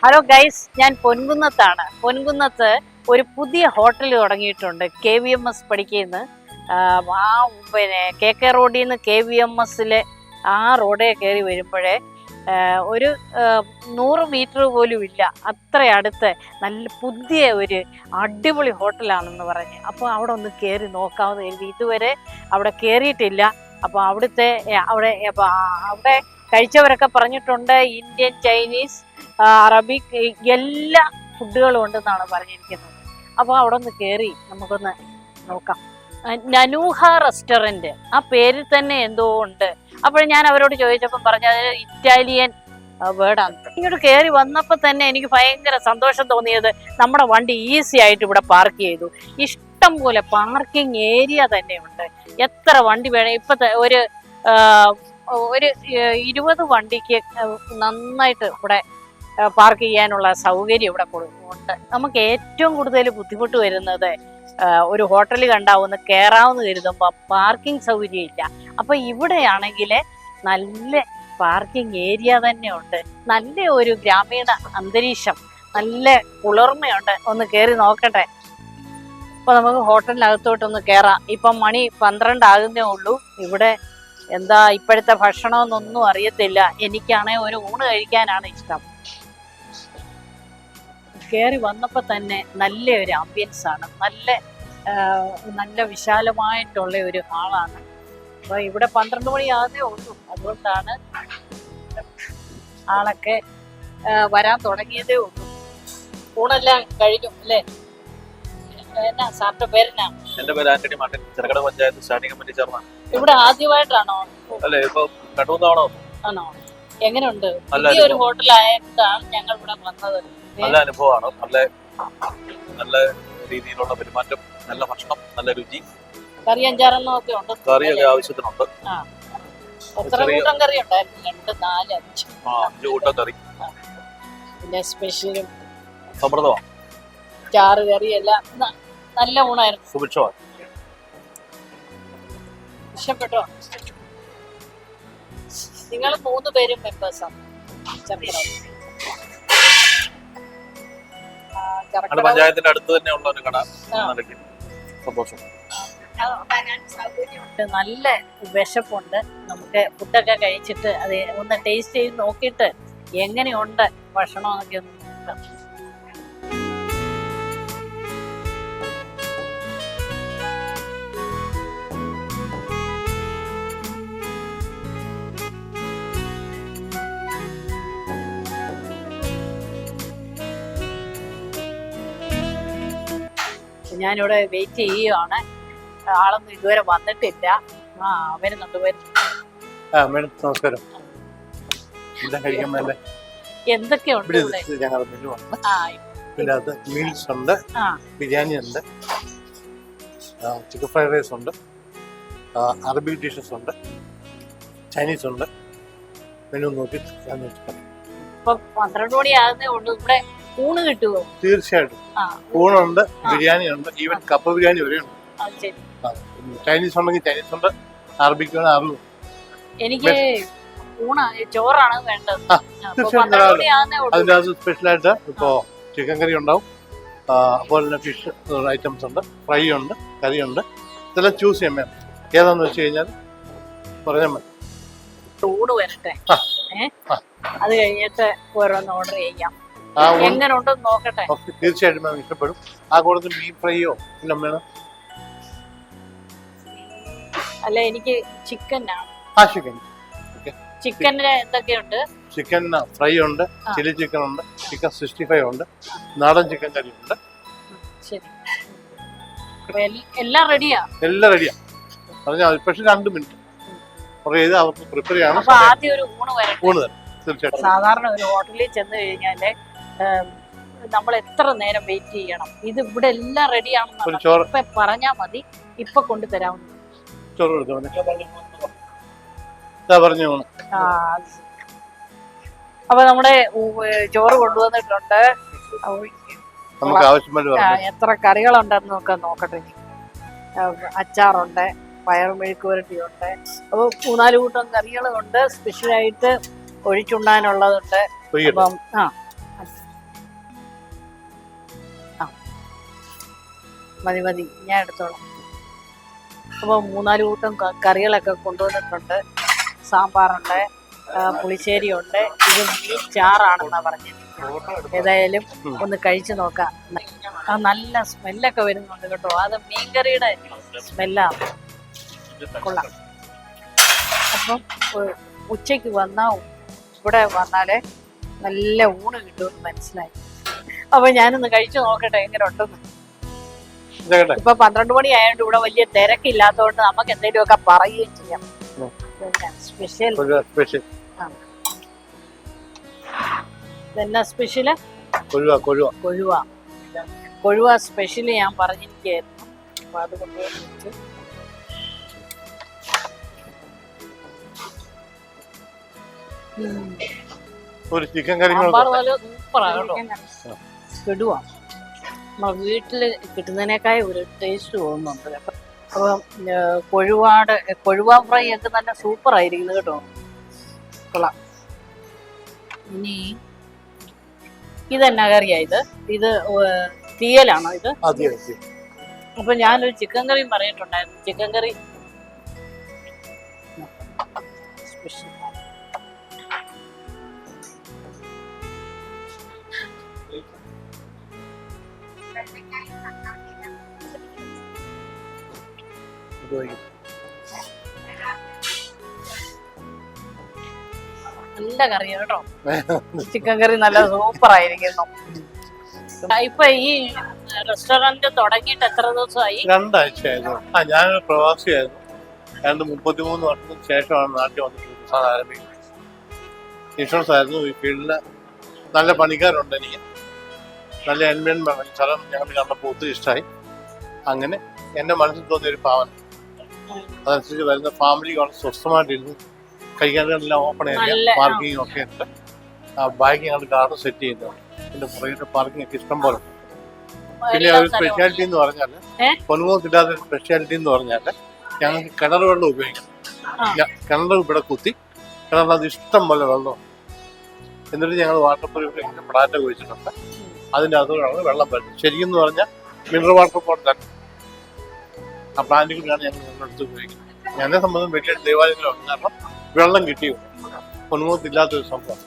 Hello guys, ഞാൻ പൊൻകുന്നത്താണ്. പൊൻകുന്നത്ത് ഒരു പുതിയ ഹോട്ടൽ തുടങ്ങിയിട്ടുണ്ട്. KVMS പഠിക്കുന്ന പിന്നെ KK റോഡിൽ നിന്ന് KVMSലെ ആ റോഡേ കയറി വരുമ്പോഴേ ഒരു 100 മീറ്റർ പോലും ഇല്ല, അത്ര അടുത്ത് നല്ല പുതിയ ഒരു അടിപൊളി ഹോട്ടലാണെന്ന് പറഞ്ഞ്. അപ്പോൾ അവിടെ ഒന്ന് കയറി നോക്കാമെന്ന് കരുതി. ഇതുവരെ അവിടെ കയറിയിട്ടില്ല. അപ്പോൾ അവിടെ കഴിച്ചവരൊക്കെ പറഞ്ഞിട്ടുണ്ട് ഇന്ത്യൻ, ചൈനീസ്, അറബിക് എല്ലാ ഫുഡുകളും ഉണ്ടെന്നാണ് പറഞ്ഞിരിക്കുന്നത്. അപ്പോൾ അവിടെ ഒന്ന് കയറി നമുക്കൊന്ന് നോക്കാം. നനൂഹ റെസ്റ്റോറൻറ്റ്, ആ പേരിൽ തന്നെ എന്തോ ഉണ്ട്. അപ്പോൾ ഞാൻ അവരോട് ചോദിച്ചപ്പം പറഞ്ഞത് ഇറ്റാലിയൻ വേർഡാണ്. ഇങ്ങോട്ട് കയറി വന്നപ്പോൾ തന്നെ എനിക്ക് ഭയങ്കര സന്തോഷം തോന്നിയത് നമ്മുടെ വണ്ടി ഈസി ആയിട്ട് ഇവിടെ പാർക്ക് ചെയ്തു. ഇഷ്ടം പോലെ പാർക്കിംഗ് ഏരിയ തന്നെ ഉണ്ട്. എത്ര വണ്ടി വേണം. ഇപ്പോഴത്തെ ഒരു 20 വണ്ടിക്ക് നന്നായിട്ട് ഇവിടെ പാർക്ക് ചെയ്യാനുള്ള സൗകര്യം ഇവിടെ ഉണ്ട്. നമുക്ക് ഏറ്റവും കൂടുതൽ ബുദ്ധിമുട്ട് വരുന്നത് ഒരു ഹോട്ടൽ കണ്ടാവുന്ന കയറാവുന്ന കരുതുമ്പോൾ പാർക്കിംഗ് സൗകര്യം ഇല്ല. അപ്പോൾ ഇവിടെയാണെങ്കിൽ നല്ല പാർക്കിംഗ് ഏരിയ തന്നെ ഉണ്ട്. നല്ല ഒരു ഗ്രാമീണ അന്തരീക്ഷം, നല്ല കുളിർമയുണ്ട്. ഒന്ന് കയറി നോക്കട്ടെ. അപ്പോൾ നമുക്ക് ഹോട്ടലിനകത്തോട്ടൊന്ന് കയറാം. ഇപ്പം മണി 12 ആകുന്നേ ഉള്ളൂ. ഇവിടെ എന്താ ഇപ്പോഴത്തെ ഭക്ഷണമെന്നൊന്നും അറിയത്തില്ല. എനിക്കാണെങ്കിൽ ഒരു ഊണ് കഴിക്കാനാണ് ഇഷ്ടം. കയറി വന്നപ്പോൾ തന്നെ നല്ല ഒരു ആംബിയൻസ് ആണ്. നല്ല വിശാലമായിട്ടുള്ള ഒരു ഹാളാണ്. അപ്പോൾ ഇവിടെ 12 മണിയാകുന്നേ ഉള്ളൂ. അതുകൊണ്ടാണ് ആളൊക്കെ വരാൻ തുടങ്ങിയതേ ഉള്ളൂ. ഊണെല്ലാം കഴിഞ്ഞു അല്ലേ? എന്നാ സാറിന്റെ പേരെന്നാ? എന്റെ പേര് ആന്റണി മാർട്ടിൻ, ചെറുകട പഞ്ചായത്ത് സ്റ്റാൻഡിംഗ് കമ്മിറ്റി ചെയർമാൻ. ഇവിടെ ആദ്യമായിട്ടാണോ? അല്ലേ, ഇപ്പൊ 2 തവണ ആണോ? എങ്ങനെയുണ്ട്? പുതിയ ഒരു ഹോട്ടലായിട്ടാണ് ഞങ്ങൾ ഇവിടെ വന്നത്. നല്ല അനുഭവമാണ്. നല്ല രീതിയിലുള്ള പെരുമാറ്റം, നല്ല ഭക്ഷണം, നല്ല രുചി. കറി 5-6 ഒക്കെ ഉണ്ട്. കറിയൊക്കെ ആവശ്യത്തിനുണ്ട്. എത്ര കൂട്ടം കറി ഉണ്ടായിരുന്നു? 2, 4, 5 കൂട്ടം കറി. പിന്നെ സ്പെഷ്യലും സമൃദ്ധമാണ്. ചാറ് കറി എല്ലാം നല്ല ഊണായിരുന്നു. സുഭിക്ഷമാണ്. ഇഷ്ടപ്പെട്ടോ? നിങ്ങൾ 3 പേരും മെമ്പേഴ്സാണ്. പഞ്ചായത്തിന്റെ അടുത്ത് തന്നെ ഉള്ള ഒരു കട. സന്തോഷം. നല്ല വിശപ്പുണ്ട്. നമുക്ക് ഫുഡൊക്കെ കഴിച്ചിട്ട് അത് ഒന്ന് ടേസ്റ്റ് ചെയ്ത് നോക്കിയിട്ട് എങ്ങനെയുണ്ട് ഭക്ഷണം എന്നൊക്കെ ഒന്ന് നോക്കാം. ഞാനിവിടെ വെയിറ്റ് ചെയ്യുകയാണ്. ആളൊന്നും ഇതുവരെ വന്നിട്ടില്ല. വരുന്നുണ്ട്. മേഡം നമസ്കാരം. എന്തൊക്കെയുണ്ട് ഇവിടെ? ഞങ്ങളുടെ മെനു ഉണ്ട്. പിന്നെ അത് മീൽസ് ഉണ്ട്, ബിരിയാണി ഉണ്ട്, ചിക്കൻ ഫ്രൈഡ് റൈസ് ഉണ്ട്, അറബിക് ഡിഷസ് ഉണ്ട്, ചൈനീസ് ഉണ്ട്. മെനു നോക്കി ഇപ്പൊ 12 മണിയാകുന്നേ ഉള്ളൂ. ഇവിടെ ഊണ് കിട്ടുമോ? തീർച്ചയായിട്ടും ഊണുണ്ട്, ബിരിയാണി ഉണ്ട്, ഈവൻ കപ്പ ബിരിയാണി വരെ ഉണ്ട്. ചൈനീസ് ഉണ്ടെങ്കിൽ ചൈനീസ് ഉണ്ട്, അറബിക് വേണം അറബിക്. എനിക്ക് ചോറാണ് വേണ്ടത്. അതിൻ്റെ അത് സ്പെഷ്യലായിട്ട് ഇപ്പോ ചിക്കൻ കറി ഉണ്ടാവും, അതുപോലെ തന്നെ ഫിഷ് ഐറ്റംസ് ഉണ്ട്, ഫ്രൈ ഉണ്ട്, കറി ഉണ്ട്. ഇതെല്ലാം ചൂസ് ചെയ്യാൻ വേണം. ഏതാന്ന് വെച്ച് കഴിഞ്ഞാൽ പറഞ്ഞാൽ മതി. ഊണ് വരട്ടെ, അത് കഴിഞ്ഞിട്ട് ഓരോന്ന് ഓർഡർ ചെയ്യാം. എങ്ങനെ ഉണ്ടെന്ന് നോക്കട്ടെ. തീർച്ചയായിട്ടും മാം ഇഷ്ടപ്പെടും. ആ കൂടത്തിൽ മീൻ ഫ്രൈയോ പിന്നെ വേണം? അല്ല, എനിക്ക് ചിക്കൻ ആണ്. ചിക്കനില് എന്തൊക്കെയുണ്ട്? ചിക്കൻ ഫ്രൈ ഉണ്ട്, ചില്ലി ചിക്കൻ ഉണ്ട്, ചിക്കൻ 65 ഉണ്ട്, നാടൻ ചിക്കൻ കറി ഉണ്ട്. ശരി, എല്ലാം റെഡിയാ? എല്ലാം റെഡിയാ. പറഞ്ഞാൽ പക്ഷെ 2 മിനിറ്റ് ചെയ്ത് അവർക്ക് പ്രിപ്പയർ ചെയ്യണം. അപ്പൊ ആദ്യം ഒരു ഊണ് തരാം. തീർച്ചയായിട്ടും. സാധാരണ ഒരു ഹോട്ടലിൽ ചെന്ന് കഴിഞ്ഞാല് നമ്മൾ എത്ര നേരം വെയിറ്റ് ചെയ്യണം? ഇത് ഇവിടെ എല്ലാം റെഡിയാണെന്ന് ഇപ്പൊ പറഞ്ഞാ മതി, ഇപ്പൊ കൊണ്ടുതരാവുന്ന. ചോറ് പറഞ്ഞു. അപ്പൊ നമ്മുടെ ചോറ് കൊണ്ടുവന്നിട്ടുണ്ട്. എത്ര കറികളുണ്ടെന്നൊക്കെ നോക്കട്ടെ. അച്ചാറുണ്ട്, പയറുമെഴുക്ക് പുരട്ടിയുണ്ട്, അപ്പോൾ 3-4 കൂട്ടം കറികളുണ്ട്. സ്പെഷ്യലായിട്ട് ഒഴിച്ചുണ്ണാനുള്ളതുണ്ട്. അപ്പം മതി മതി, ഞാൻ എടുത്തോളാം. അപ്പോൾ 3-4 കൂട്ടം കറികളൊക്കെ കൊണ്ടുവന്നിട്ടുണ്ട്. സാമ്പാറുണ്ട്, പുളിശ്ശേരിയുണ്ട്. ഇത് മീൻ ചാറാണെന്നാണ് പറഞ്ഞത്. ഏതായാലും ഒന്ന് കഴിച്ചു നോക്കാം. നല്ല സ്മെല്ലൊക്കെ വരുന്നുണ്ട് കേട്ടോ. അത് മീൻകറിയുടെ സ്മെല്ലാണ്. കൊള്ളാം. അപ്പം ഉച്ചയ്ക്ക് ഇവിടെ വന്നാലേ നല്ല ഊണ് കിട്ടുമെന്ന് മനസ്സിലായി. അപ്പൊ ഞാനൊന്ന് കഴിച്ചു നോക്കട്ടെ എങ്ങനെ ഉണ്ടെന്ന്. ഇപ്പൊ 12 മണി ആയതുകൊണ്ട് ഇവിടെ വലിയ തിരക്കില്ലാത്തതുകൊണ്ട് നമുക്ക് എന്തെങ്കിലുമൊക്കെ പറയുകയും ചെയ്യാം. സ്പെഷ്യൽ ഇതെന്നാ സ്പെഷ്യല്? കൊഴുവ സ്പെഷ്യല് ഞാൻ പറഞ്ഞിരിക്കുകയായിരുന്നു. അപ്പൊ അത് കൊണ്ടുവന്നിട്ട് ഒരു ചിക്കൻ കറി സൂപ്പറാണ്. കിടുവാ. നമ്മളെ വീട്ടില് കിട്ടുന്നതിനേക്കാൾ ഒരു ടേസ്റ്റ് തോന്നുന്നുണ്ട്. അപ്പം കൊഴുവ ഫ്രൈ ഒക്കെ നല്ല സൂപ്പർ ആയിരിക്കുന്നു കേട്ടോ. കൊള്ളാം. ഇനി ഇതെന്നാ കറിയാ? ഇത് തീയലാണോ ഇത്? അപ്പൊ ഞാനൊരു ചിക്കൻ കറിയും പറഞ്ഞിട്ടുണ്ടായിരുന്നു. ചിക്കൻ കറി സ്പെഷ്യൽ. നല്ല കറിയാ കേട്ടോ. ചിക്കൻ കറി നല്ല സൂപ്പർ ആയിരിക്കുന്നു. ഇപ്പൊ ഈ റെസ്റ്റോറന്റ് തുടങ്ങിയിട്ട് എത്ര ദിവസമായി? 2 ആഴ്ചയായിരുന്നു. ഞാനൊരു പ്രവാസിയായിരുന്നു. 33 വർഷത്തിന് ശേഷമാണ് നാട്ടിൽ വന്നിട്ട് ആരംഭിക്കുന്നത്. ഇൻഷുറൻസ് ആയിരുന്നു. ഈ ഫീൽഡില് നല്ല പണിക്കാരുണ്ട്. എനിക്ക് നല്ല എൻവയോൺമെന്റ് സ്ഥലം ഞങ്ങൾ കണ്ടപ്പോൾ ഒത്തിരി ഇഷ്ടമായി. അങ്ങനെ എന്റെ മനസ്സിൽ തോന്നിയൊരു ഭാവന അതനുസരിച്ച് വരുന്ന ഫാമിലി വളരെ സ്വസ്ഥമായിട്ടിരുന്ന് കൈകാര്യങ്ങളെല്ലാം ഓപ്പൺ ഏരിയ, പാർക്കിംഗ് ഒക്കെ ഉണ്ട്. ബാക്കി ഞങ്ങൾ ഗാർഡൻ സെറ്റ് ചെയ്യുന്നുണ്ട്. പിന്നെ പുറകിട്ട് പാർക്കിംഗ് ഒക്കെ ഇഷ്ടം പോലെ. പിന്നെ ഒരു സ്പെഷ്യാലിറ്റി എന്ന് പറഞ്ഞാൽ പൊൻകുന്നത്തില്ലാത്ത സ്പെഷ്യാലിറ്റി എന്ന് പറഞ്ഞാൽ ഞങ്ങൾക്ക് കിണർ വെള്ളം ഉപയോഗിക്കണം. കിണർ ഇവിടെ കുത്തി കിണറിനകത്ത് ഇഷ്ടം പോലെ വെള്ളമുണ്ട്. എന്നിട്ട് ഞങ്ങൾ വാട്ടർ പ്യൂരിഫിക്കേഷൻ പ്ലാന്റ് ഒക്കെ വെച്ചിട്ടുണ്ട്. അതിൻ്റെ അതുകൊണ്ടാണ് വെള്ളം വരുന്നത്. ശരിക്കും എന്ന് പറഞ്ഞാൽ മിനറൽ വാട്ടർ പോലെ തന്നെ ആ പ്ലാന്റുകളാണ് ഞങ്ങൾ വെള്ളമെടുത്ത് ഉപയോഗിക്കുന്നത്. എന്നെ സംബന്ധിച്ച് വലിയ ദേവാലയങ്ങളുണ്ട്. കാരണം വെള്ളം കിട്ടിയോ പൊൻകുന്നത്തില്ലാത്തൊരു സംഭവം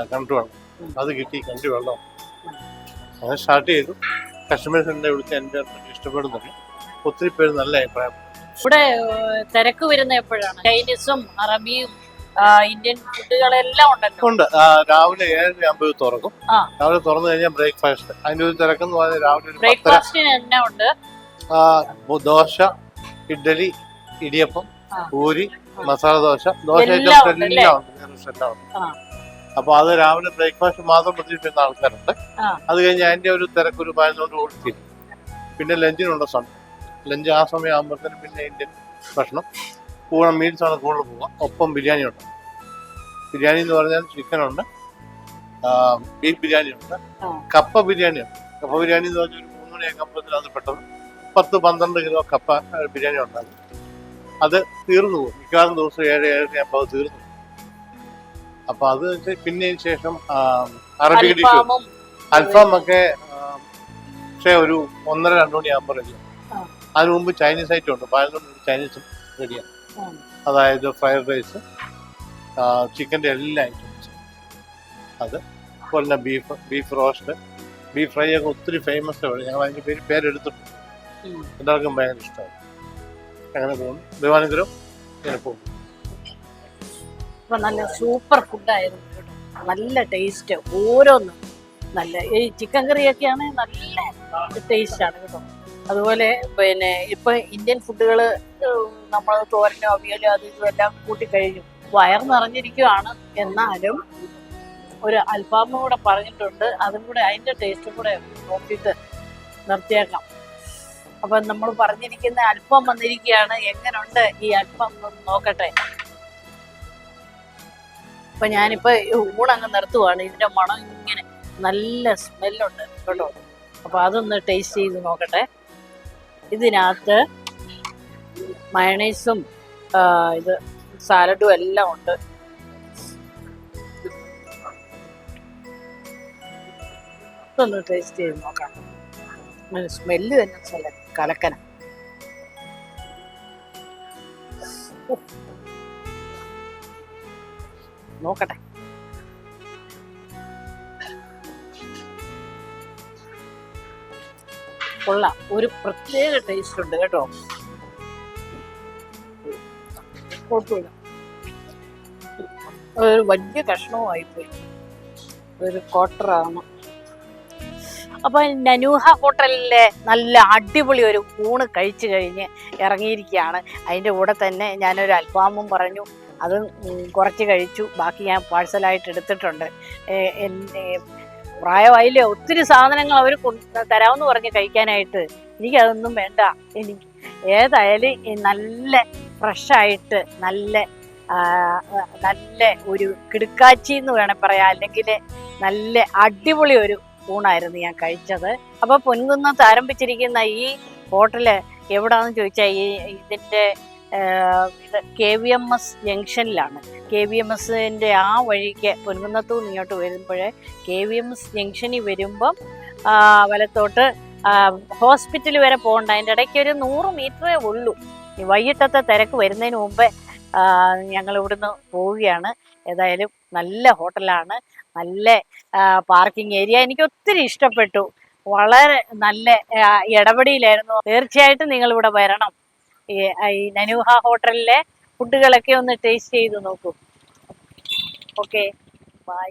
കിണറ്റ് വെള്ളം അത് കിട്ടി. കിണറ്റ് വെള്ളം അങ്ങനെ സ്റ്റാർട്ട് ചെയ്തു. കസ്റ്റമേഴ്സിൻ്റെ ഇവിടുത്തെ എൻവയോൺമെന്റ് ഇഷ്ടപ്പെടുന്നുണ്ട്. ഒത്തിരി പേര് നല്ല അഭിപ്രായം. ഇവിടെ തിരക്ക് വരുന്ന എപ്പോഴാണ്? ചൈനീസും അറബിയും ഇന്ത്യൻ ഫുഡുകളെല്ലാം ഉണ്ടല്ലോ. ഉണ്ട്. രാവിലെ 7:30 തുറക്കും. രാവിലെ തുറന്നു കഴിഞ്ഞാൽ ബ്രേക്ക്ഫാസ്റ്റ്. അതിന്റെ ഒരു തിരക്കെന്ന് പറഞ്ഞാൽ രാവിലെ ബ്രേക്ക്ഫാസ്റ്റിന് എന്നാ ഉണ്ട്? ദോശ, ഇഡ്ഡലി, ഇടിയപ്പം, പൂരി, മസാല ദോശ ഐറ്റംസ് എല്ലാം ഉണ്ട്. അപ്പൊ അത് രാവിലെ ബ്രേക്ക്ഫാസ്റ്റ് മാത്രം പ്രതീക്ഷിക്കുന്ന ആൾക്കാരുണ്ട്. അത് കഴിഞ്ഞ് അതിന്റെ ഒരു തിരക്കൊരു 11 ഓടിച്ചിട്ട് പിന്നെ ലഞ്ചിനുള്ള സമയം. ലഞ്ച് ആ സമയം ആകുമ്പോഴത്തേനും പിന്നെ ഇന്ത്യൻ ഭക്ഷണം കൂടെ മീൽസ് ആണ് കൂടുതൽ പോവുക. ഒപ്പം ബിരിയാണി ഉണ്ട്. ബിരിയാണി എന്ന് പറഞ്ഞാൽ ചിക്കനുണ്ട്, ബീഫ് ബിരിയാണി ഉണ്ട്, കപ്പ ബിരിയാണി ഉണ്ട്. കപ്പ ബിരിയാണി എന്ന് പറഞ്ഞാൽ ഒരു 3 മണിയൊക്കെ ആകുമ്പോഴത്തേനും അത് പെട്ടെന്ന് 10-12 കിലോ കപ്പ ബിരിയാണി ഉണ്ടാകും. അത് തീർന്നു പോകും. മിക്കവാറും ദിവസം 7-7:30 ആകുമ്പോൾ അത് തീർന്നു. അപ്പൊ അത് പിന്നെ ശേഷം അറബിക് ഡിഷ്, അൽഫാമൊക്കെ പക്ഷേ ഒരു 1:30-2 മണിയാകുമ്പോൾ റെഡിയാണ്. അതിന് മുമ്പ് ചൈനീസ് ഐറ്റം ഉണ്ട്. 11 ചൈനീസും റെഡിയാണ്. അതായത് ഫ്രൈഡ് റൈസ്, ചിക്കൻ്റെ എല്ലാ ഐറ്റംസും. അത് അതുപോലെ തന്നെ ബീഫ് റോസ്റ്റ്, ബീഫ് ഫ്രൈ ഒക്കെ ഒത്തിരി ഫേമസ് ആണ്. ഞങ്ങൾ അതിൻ്റെ പേരെടുത്തിട്ടുണ്ട്. എല്ലാവർക്കും ഭയങ്കര ഇഷ്ടമാണ്. അങ്ങനെ പോകുന്നു. ദൈവാനുഗ്രഹം ഇങ്ങനെ പോകും. നല്ല സൂപ്പർ ഫുഡായിരുന്നു കേട്ടോ. നല്ല ടേസ്റ്റ്, ഓരോന്നും നല്ല. ഈ ചിക്കൻ കറിയൊക്കെയാണ് നല്ല ടേസ്റ്റാണ് കേട്ടോ. അതുപോലെ പിന്നെ ഇപ്പൊ ഇന്ത്യൻ ഫുഡുകൾ നമ്മൾ തോരനോ അവിയലോ അത് ഇതും എല്ലാം കൂട്ടിക്കഴിഞ്ഞു വയർ നിറഞ്ഞിരിക്കുകയാണ്. എന്നാലും ഒരു അൽഫാമും കൂടെ പറഞ്ഞിട്ടുണ്ട്. അതും കൂടെ അതിൻ്റെ ടേസ്റ്റും കൂടെ നോക്കിയിട്ട് നിർത്തിയേക്കാം. അപ്പൊ നമ്മൾ പറഞ്ഞിരിക്കുന്ന അൽഫാം വന്നിരിക്കുകയാണ്. എങ്ങനെയുണ്ട് ഈ അൽഫാം നോക്കട്ടെ. അപ്പൊ ഞാനിപ്പോ ഊണങ്ങ് നിർത്തുവാണ്. ഇതിന്റെ മണം ഇങ്ങനെ നല്ല സ്മെല്ലുണ്ട് കേട്ടോ. അപ്പൊ അതൊന്ന് ടേസ്റ്റ് ചെയ്ത് നോക്കട്ടെ. ഇതിനകത്ത് മയണൈസും ഇത് സാലഡും എല്ലാം ഉണ്ട്. ഇതൊന്ന് ടേസ്റ്റ് ചെയ്ത് നോക്കാം. സ്മെല്ല് തന്നെ കലക്കന. നോക്കട്ടെ. കൊള്ളാം, ഒരു പ്രത്യേക ടേസ്റ്റ് ഉണ്ട് കേട്ടോ. കുഴപ്പമില്ല, ഒരു വലിയ കഷ്ണവുമായിപ്പോയി, ഒരു ക്വാർട്ടറാണ്. അപ്പൊ നനൂഹ ഹോട്ടലിലെ നല്ല അടിപൊളി ഒരു ഊണ് കഴിച്ചു കഴിഞ്ഞ് ഇറങ്ങിയിരിക്കുകയാണ്. അതിൻ്റെ കൂടെ തന്നെ ഞാനൊരു അൽഫാമും പറഞ്ഞു, അത് കുറച്ച് കഴിച്ചു. ബാക്കി ഞാൻ പാഴ്സലായിട്ട് എടുത്തിട്ടുണ്ട്. പ്രായമായില്ലേ, ഒത്തിരി സാധനങ്ങൾ അവർ തരാമെന്ന് പറഞ്ഞ് കഴിക്കാനായിട്ട്. എനിക്കതൊന്നും വേണ്ട. എനിക്ക് ഏതായാലും നല്ല ഫ്രഷായിട്ട് നല്ല നല്ല ഒരു കിടുക്കാച്ചി എന്ന് വേണേൽ പറയാം, അല്ലെങ്കിൽ നല്ല അടിപൊളി ഒരു ഊണായിരുന്നു ഞാൻ കഴിച്ചത്. അപ്പോൾ പൊൻകുന്നത്ത് ആരംഭിച്ചിരിക്കുന്ന ഈ ഹോട്ടല് എവിടാന്ന് ചോദിച്ചാൽ ഇതിൻ്റെ ഇത് KVMS ജംഗ്ഷനിലാണ്. KVMSൻ്റെ ആ വഴിക്ക് പൊൻകുന്നത്തു നിന്ന് ഇങ്ങോട്ട് വരുമ്പോൾ KVMS ജംഗ്ഷനിൽ വരുമ്പം വലത്തോട്ട് ഹോസ്പിറ്റൽ വരെ പോകണ്ട. അതിൻ്റെ ഇടയ്ക്ക് ഒരു 100 മീറ്ററേ ഉള്ളൂ. വൈകിട്ടത്തെ തിരക്ക് വരുന്നതിന് മുമ്പേ ഞങ്ങൾ ഇവിടുന്ന് പോവുകയാണ്. ഏതായാലും നല്ല ഹോട്ടലാണ്, നല്ല പാർക്കിംഗ് ഏരിയ. എനിക്ക് ഒത്തിരി ഇഷ്ടപ്പെട്ടു. വളരെ നല്ല ഇടപെടലായിരുന്നു. തീർച്ചയായിട്ടും നിങ്ങൾ ഇവിടെ വരണം. ഈ നനൂഹ ഹോട്ടലിലെ ഫുഡുകളൊക്കെ ഒന്ന് ടേസ്റ്റ് ചെയ്ത് നോക്കൂ. Okay, by.